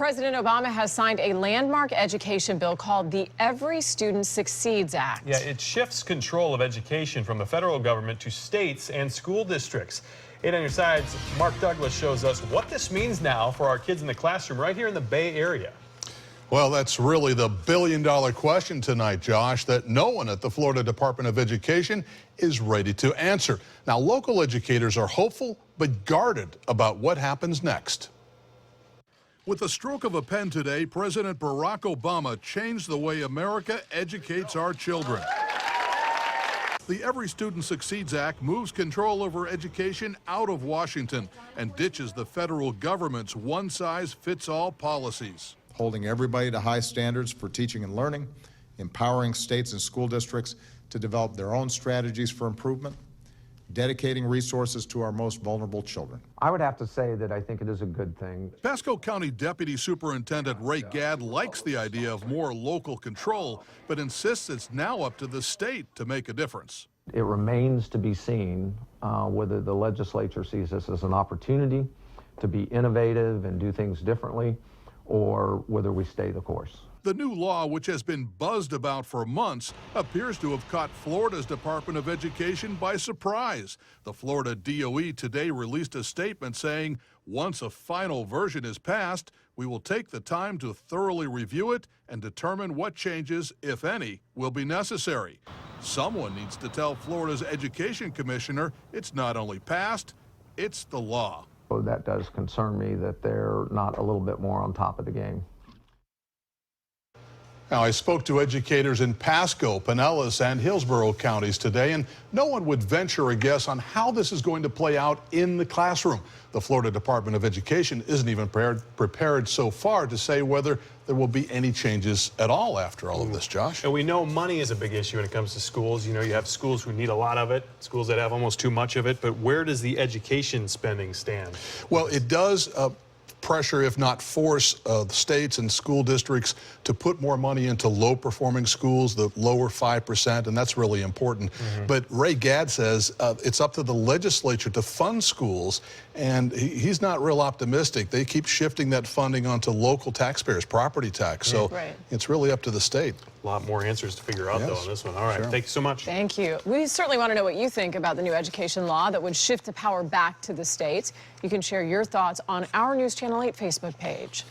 President Obama has signed a landmark education bill called the Every Student Succeeds Act. Yeah, it shifts control of education from the federal government to states and school districts. 8 on your sides, Mark Douglas shows us what this means now for our kids in the classroom right here in the Bay Area. Well, that's really the billion-dollar question tonight, Josh, that no one at the Florida Department of Education is ready to answer. Now, local educators are hopeful but guarded about what happens next. With the stroke of a pen today, President Barack Obama changed the way America educates our children. The Every Student Succeeds Act moves control over education out of Washington and ditches the federal government's one-size-fits-all policies. Holding everybody to high standards for teaching and learning, empowering states and school districts to develop their own strategies for improvement, dedicating resources to our most vulnerable children. I would have to say that I think it is a good thing. Pasco County Deputy Superintendent Ray Gadd likes the idea of more local control, but insists it's now up to the state to make a difference. It remains to be seen whether the legislature sees this as an opportunity to be innovative and do things differently, or whether we stay the course. The new law, which has been buzzed about for months, appears to have caught Florida's Department of Education by surprise. The Florida DOE today released a statement saying, once a final version is passed, we will take the time to thoroughly review it and determine what changes, if any, will be necessary. Someone needs to tell Florida's Education Commissioner it's not only passed, it's the law. So that does concern me that they're not a little bit more on top of the game. Now, I spoke to educators in Pasco, Pinellas, and Hillsborough counties today, and no one would venture a guess on how this is going to play out in the classroom. The Florida Department of Education isn't even prepared so far to say whether there will be any changes at all after all of this, Josh. And we know money is a big issue when it comes to schools. You know, you have schools who need a lot of it, schools that have almost too much of it, but where does the education spending stand? Well, it does pressure, if not force, the states and school districts to put more money into low-performing schools, the lower 5%, and that's really important. But Ray Gadd says it's up to the legislature to fund schools, and he's not real optimistic. They keep shifting that funding onto local taxpayers, property tax, so it's really up to the state. A lot more answers to figure out, though, on this one. All right, thank you so much. Thank you. We certainly want to know what you think about the new education law that would shift the power back to the states. You can share your thoughts on our News Channel 8 Facebook page.